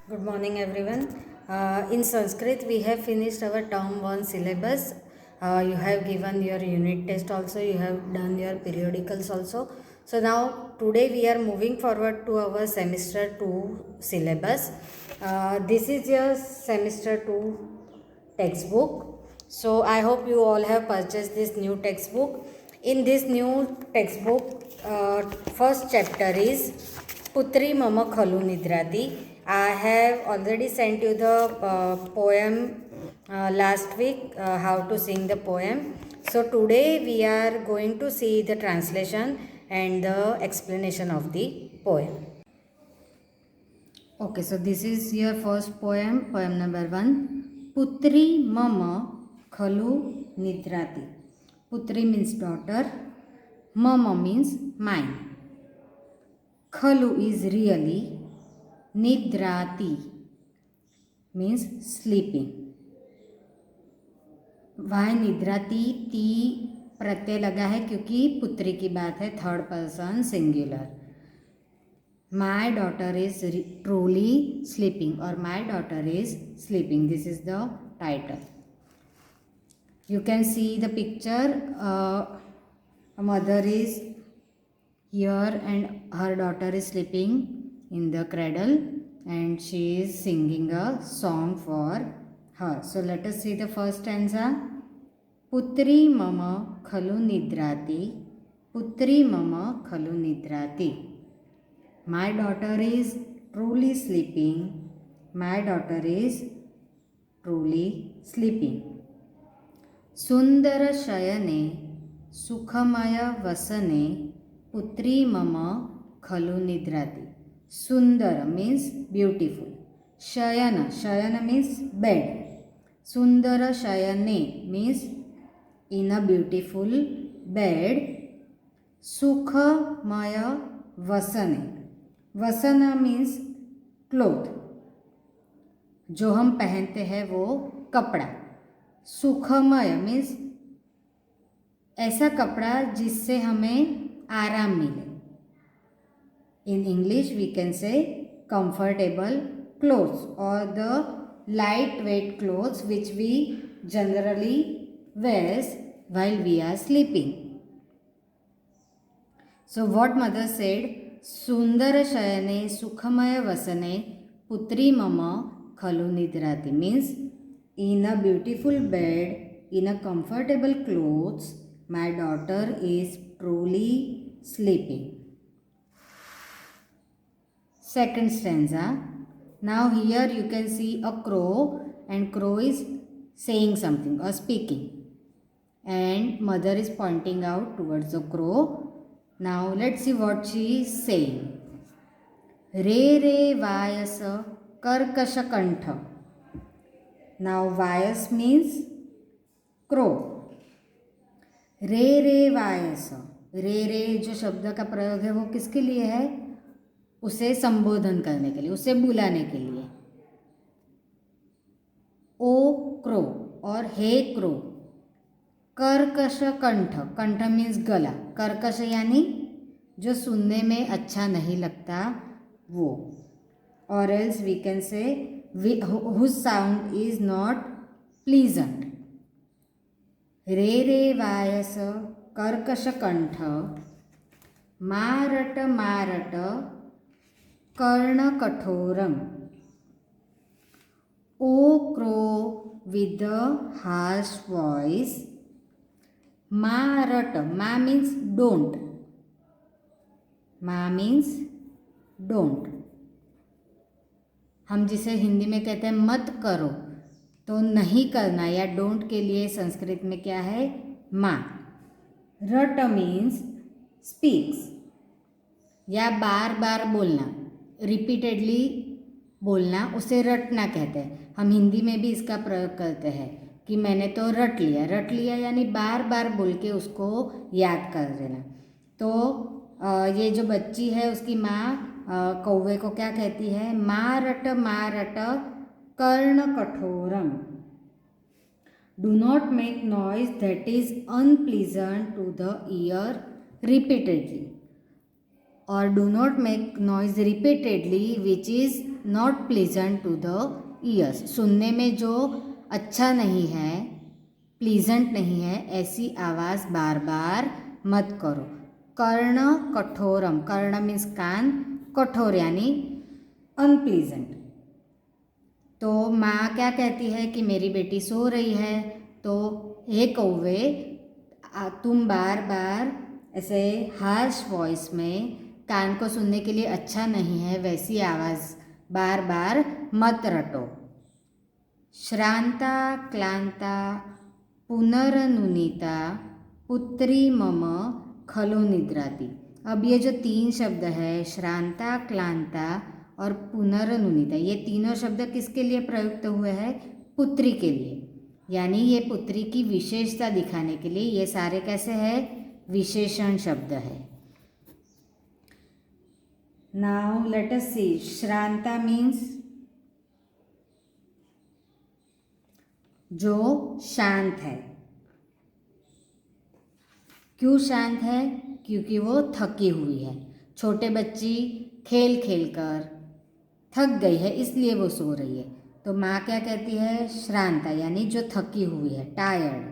Good morning, everyone. In Sanskrit, we have finished our term 1 syllabus. You have given your unit test also, you have done your periodicals also. So, now today we are moving forward to our semester 2 syllabus. This is your semester 2 textbook. So, I hope you all have purchased this new textbook. In this new textbook, first chapter is Putri Mama Khalu Nidrati. I have already sent you the poem last week, how to sing the poem. So today we are going to see the translation and the explanation of the poem. Okay, so this is your first poem, poem number 1. Putri Mama Khalu Nidrati. Putri means daughter, Mama means mine. Khalu is really, Nidrati means sleeping. वह निद्राती ती प्रत्यय लगा है क्योंकि पुत्री की बात है, third person singular. My daughter is truly sleeping और my daughter is sleeping. This is the title. You can see the picture. Mother is here and her daughter is sleeping in the cradle and she is singing a song for her. So let us see the first stanza. Putri mama khalu nidrati. Putri mama khalu nidrati. My daughter is truly sleeping. My daughter is truly sleeping. Sundara shayane sukhamaya vasane putri mama khalu nidrati. Sundara means beautiful. Shayana, Shayana means bed. Sundara Shayane means in a beautiful bed. Sukha Maya Vasane. Vasana means cloth. जो हम पहनते हैं वो कपड़ा. सुखमय means ऐसा कपड़ा जिससे हमें आराम मिले. In English, we can say comfortable clothes or the lightweight clothes which we generally wear while we are sleeping. So what mother said, Sundara Shayane Sukhamaya Vasane Putri Mama Khalu Nidrati means in a beautiful bed, in a comfortable clothes, my daughter is truly sleeping. Second stanza. Now here you can see a crow and crow is saying something or speaking and mother is pointing out towards the crow. Now let's see what she is saying. Re re vayasa karkasha kantha. Now vayas means crow. Re re vayasa. रे रे जो शब्द का प्रयोग है वो किसके लिए है? उसे संबोधन करने के लिए, उसे बुलाने के लिए. ओ क्रो और हे क्रो. कर्कश कंठ. कंठ मीन्स गला. कर्कश यानी जो सुनने में अच्छा नहीं लगता वो. और else we can say whose sound is not pleasant. रे रे वायस कर्कश कंठ. मारट मारट कर्णकठोरम. O crow with the harsh voice. Marat. Ma means don't. Ma means don't. हम जिसे हिंदी में कहते हैं मत करो, तो नहीं करना या डोंट के लिए संस्कृत में क्या है? मा. रट मीन्स स्पीक्स या बार बार बोलना, रिपीटेडली बोलना, उसे रटना कहते हैं. हम हिंदी में भी इसका प्रयोग करते हैं कि मैंने तो रट लिया. रट लिया यानी बार बार बोल के उसको याद कर देना. तो ये जो बच्ची है उसकी माँ कौवे को क्या कहती है? मारट कर्ण कठोरम. Do not make noise that is unpleasant to the ear repeatedly. or do not make noise repeatedly which is not pleasant to the ears, सुनने में जो अच्छा नहीं है, प्लीजेंट नहीं है, ऐसी आवाज़ बार बार मत करो। कर्ण कठोरम, कर्ण मीन्स कान, कठोर यानी अनप्लीजेंट। तो माँ क्या कहती है कि मेरी बेटी सो रही है, तो हे कौवे, तुम बार बार ऐसे हार्श वॉइस में, कान को सुनने के लिए अच्छा नहीं है वैसी आवाज़ बार बार मत रटो। श्रांता क्लांता पुनरनुनीता पुत्री मम खलु निद्राती। अब ये जो 3 शब्द है, श्रांता, क्लांता और पुनरनुनीता, ये तीनों शब्द किसके लिए प्रयुक्त हुए हैं? पुत्री के लिए, यानी ये पुत्री की विशेषता दिखाने के लिए ये सारे कैसे हैं? विशेषण शब्द है। नाउ लेट अस सी, श्रांता मीन्स जो शांत है। क्यों शांत है? क्योंकि वो थकी हुई है। छोटे बच्ची खेल खेल कर थक गई है, इसलिए वो सो रही है। तो माँ क्या कहती है? श्रांता यानी जो थकी हुई है, टायर्ड।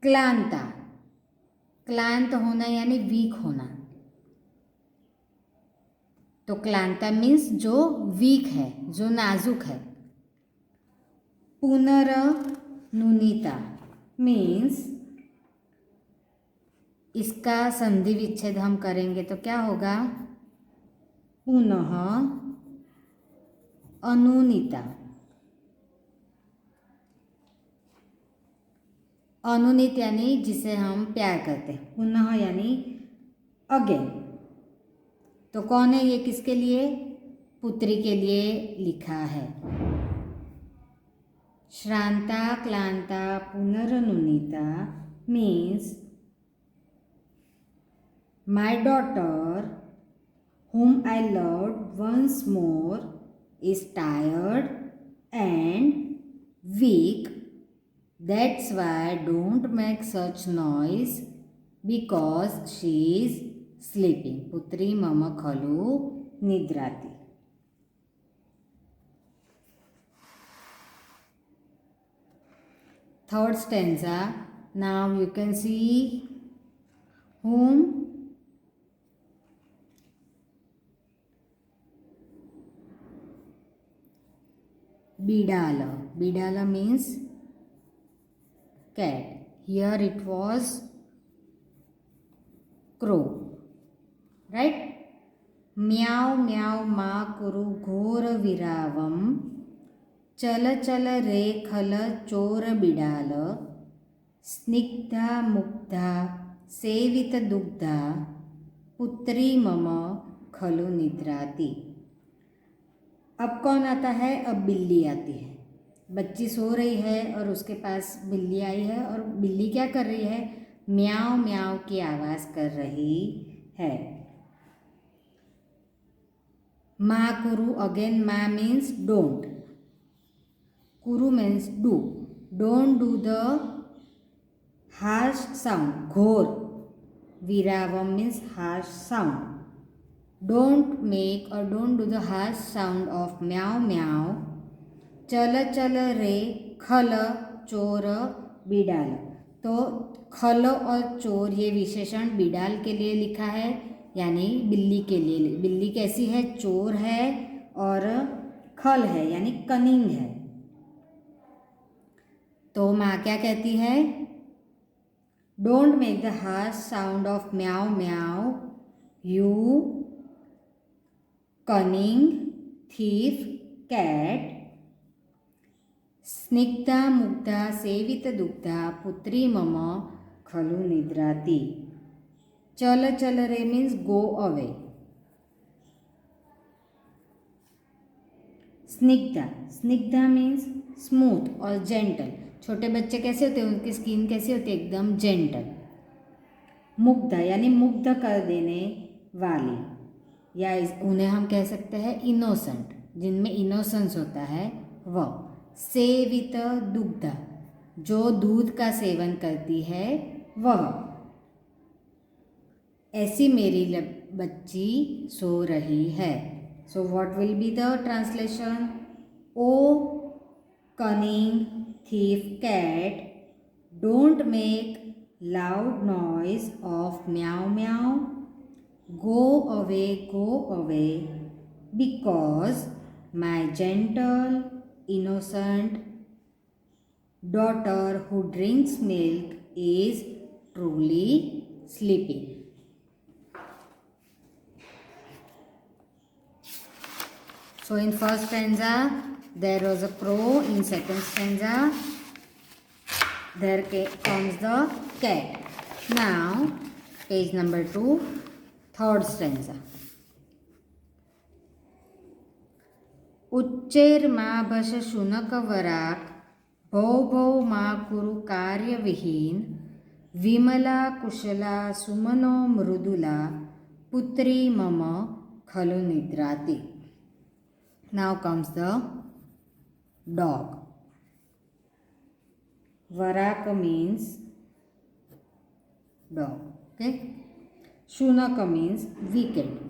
क्लांता, क्लांत होना यानी वीक होना। तो क्लांता मीन्स जो वीक है, जो नाजुक है। पुनरनुनीता मीन्स, इसका संधि विच्छेद हम करेंगे तो क्या होगा? पुनः अनुनीता। अनुनीत यानी जिसे हम प्यार करते हैं, पुनः यानी अगेन। तो कौन है ये? किसके लिए? पुत्री के लिए लिखा है। श्रांता क्लांता पुनरनुनीता means my daughter whom I loved once more is tired and weak. That's why don't make such noise because she is sleeping. Putri mama khalu nidrati. Third stanza. Now you can see whom Bidala. Bidala means cat. Here it was crow. Right? म्याव म्याव मा कुरु घोर विरावम चल चल रे खल चोर बिडाल स्निग्धा मुग्धा सेवित दुग्धा पुत्री मम खलु निद्राती। अब कौन आता है? अब बिल्ली आती है। बच्ची सो रही है और उसके पास बिल्ली आई है, और बिल्ली क्या कर रही है? म्याव म्याव की आवाज़ कर रही है। मा कुरु, अगेन मा मीन्स डोंट, कुरु means do. Don't do the harsh sound, घोर। विरावम means harsh sound. Don't make or don't do the harsh sound of meow meow. चल चल रे खल चोर बिडाल। तो खल और चोर ये विशेषण बिडाल के लिए लिखा है, यानी बिल्ली के लिए। बिल्ली कैसी है? चोर है, और खल है यानी कनिंग है। तो माँ क्या कहती है? Don't make the harsh sound of meow meow, you cunning thief cat. स्निग्धा मुग्धा सेवित दुग्धा पुत्री मम खलु निद्राती। चल चल रे मीन्स गो अवे। स्निग्धा, स्निग्धा मीन्स स्मूथ और जेंटल। छोटे बच्चे कैसे होते हैं? उनकी स्किन कैसी होती है? एकदम जेंटल। मुग्धा यानी मुग्ध कर देने वाली, या उन्हें हम कह सकते हैं इनोसेंट, जिनमें इनोसेंस होता है वह। सेवित दुग्धा, जो दूध का सेवन करती है वह। ऐसी मेरी बच्ची सो रही है। So what will be the translation? O cunning thief cat, don't make loud noise of meow meow. Go away, because my gentle, innocent daughter who drinks milk is truly sleeping. So in first stanza there was a crow, in second stanza there comes the cat. Now page number 2, third stanza. उच्चैर मा भस शुनक वराक, भौ भौ मा कुरु कार्य विहीन, विमला कुशला सुमनो मृदुला, पुत्री मम खलु निद्राति. Now comes the dog. Varaka means dog. Okay. Shunaka means wicked.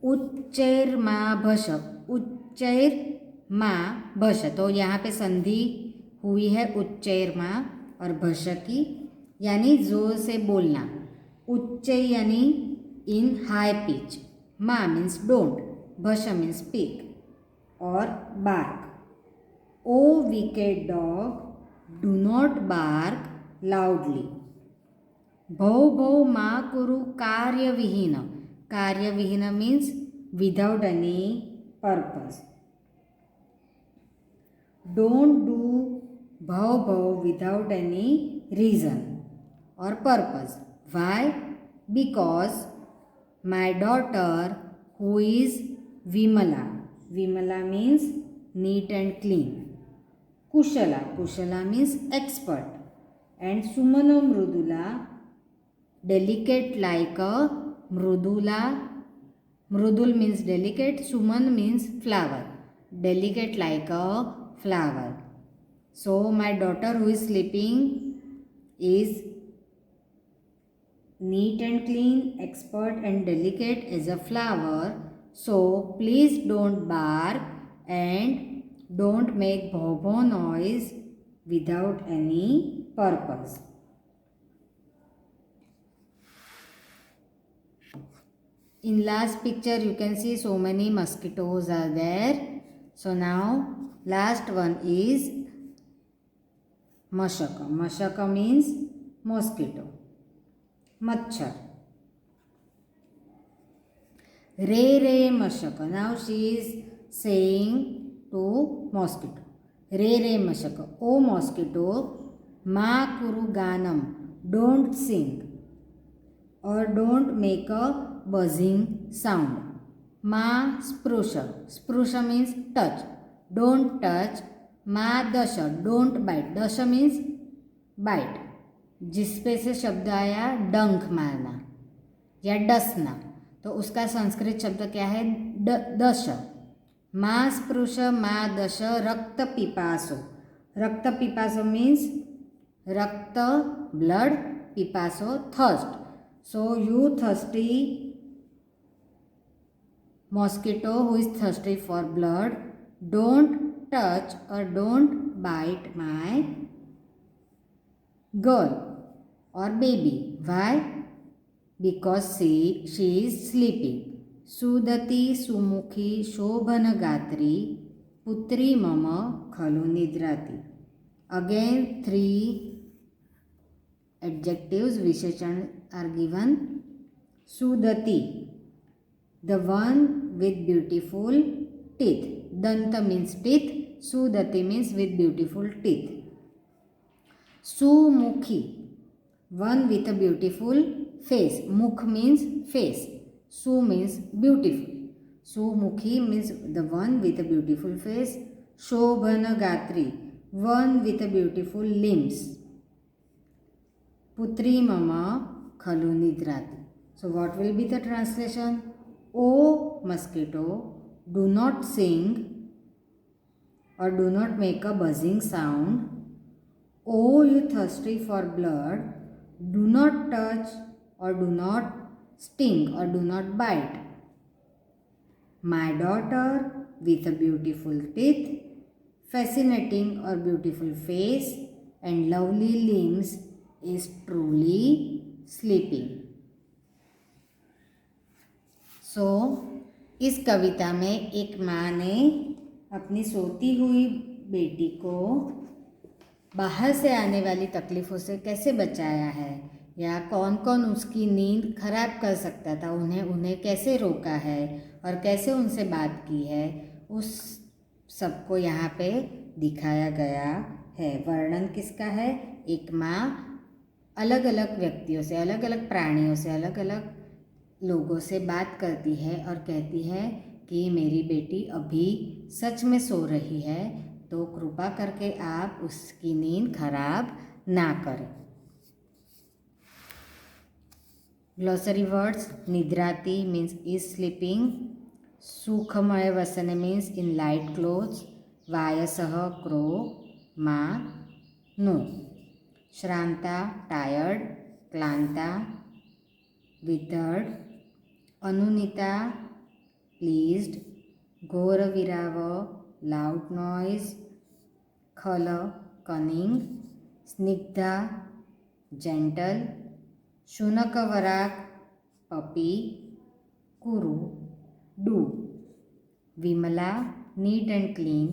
उच्चैर मा भस, उच्चैर मा भस, तो यहाँ पे संधि हुई है उच्चैर मा और भस की, यानी जोर से बोलना. उच्च यानी इन हाई पिच, मा मीन्स डोंट, भस मीन्स स्पीक और bark. O wicked dog, do not bark loudly. भौ भौ मा कुरु कार्यविहीन, कार्यविहीन means without any purpose. Don't do भौ भौ विदाउट एनी रीजन और purpose. Why? Because my daughter who is Vimala, Vimala means neat and clean. Kushala, Kushala means expert. And Sumano Mrudula, delicate like a Mrudula. Mrudul means delicate, Suman means flower, delicate like a flower. So my daughter who is sleeping is neat and clean, expert and delicate as a flower. So please don't bark and don't make bho-bho noise without any purpose. In last picture you can see so many mosquitoes are there. So now last one is mashaka. Mashaka means mosquito. Machhar. Re re mashaka. Now she is saying to mosquito. Re re mashaka. O mosquito, ma kuru ganam. Don't sing or don't make a buzzing sound. Ma sprusha. Sprusha means touch. Don't touch. Ma dasha. Don't bite. Dasha means bite. जिस पे से शब्द आया डंक मारना या डसना, तो उसका संस्कृत शब्द क्या है? दश. मा स्पृश मा दश रक्त पिपासो. रक्त पिपासो मीन्स रक्त, ब्लड, पिपासो thirst. So you thirsty mosquito who is thirsty for blood, don't touch or don't bite my girl or baby. Why? Because she is sleeping. Sudati sumukhi shobhana gatri putri mama khalu nidrati. Again 3 adjectives visheshan are given. Sudati, the one with beautiful teeth. Danta means teeth. Sudati means with beautiful teeth. Sumukhi, one with a beautiful face. Mukh means face. Su means beautiful. Sumukhi means the one with a beautiful face. Shobhana gatri, one with a beautiful limbs. Putri mama khalu nidrati. So what will be the translation? O mosquito, do not sing or do not make a buzzing sound. O you thirsty for blood, do not touch or do not sting or do not bite. My daughter with a beautiful teeth, fascinating or beautiful face and lovely limbs is truly sleeping. सो इस कविता में एक माँ ने अपनी सोती हुई बेटी को बाहर से आने वाली तकलीफ़ों से कैसे बचाया है, या कौन कौन उसकी नींद खराब कर सकता था, उन्हें कैसे रोका है और कैसे उनसे बात की है, उस सबको यहाँ पे दिखाया गया है। वर्णन किसका है? एक माँ अलग अलग व्यक्तियों से, अलग अलग प्राणियों से, अलग अलग लोगों से बात करती है और कहती है कि मेरी बेटी अभी सच में सो रही है, तो कृपा करके आप उसकी नींद खराब ना करें। ग्लॉसरी वर्ड्स: निद्राती मीन्स इज स्लीपिंग, सुखमय वसने मीन्स इन लाइट क्लोथ्स, वायसः क्रो, माँ नो, श्रांता टायर्ड, क्लांता विथर्ड, अनुनीता प्लीज्ड, घोरविराव लाउड नॉइज, खल कनिंग, स्निग्धा जेंटल, शुनकवराक पपी, कुरु डू, विमला नीट एंड क्लीन,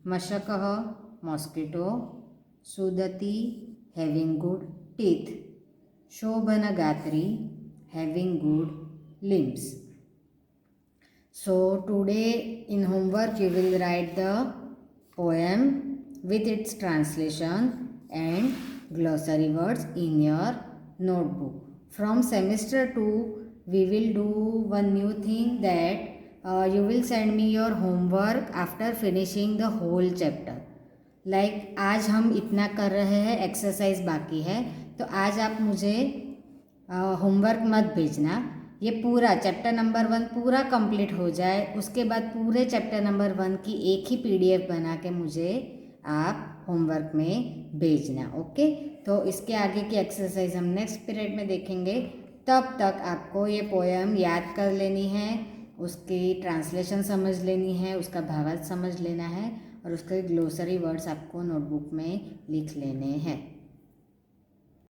मशकः मॉस्किटो, सुदती हैविंग गुड टीथ, शोभनगात्री having good limbs. So today in homework you will write the poem with its translation and glossary words in your notebook. From semester 2 we will do one new thing, that you will send me your homework after finishing the whole chapter. Like आज हम इतना कर रहे हैं, exercise बाकी है, तो आज आप मुझे होमवर्क मत भेजना, ये पूरा चैप्टर नंबर 1 पूरा कंप्लीट हो जाए, उसके बाद पूरे चैप्टर नंबर 1 की एक ही PDF बना के मुझे आप होमवर्क में भेजना। ओके, तो इसके आगे की एक्सरसाइज हम नेक्स्ट पीरियड में देखेंगे। तब तक आपको ये पोएम याद कर लेनी है, उसकी ट्रांसलेशन समझ लेनी है, उसका भावार्थ समझ लेना है और उसके ग्लोसरी वर्ड्स आपको नोटबुक में लिख लेने हैं।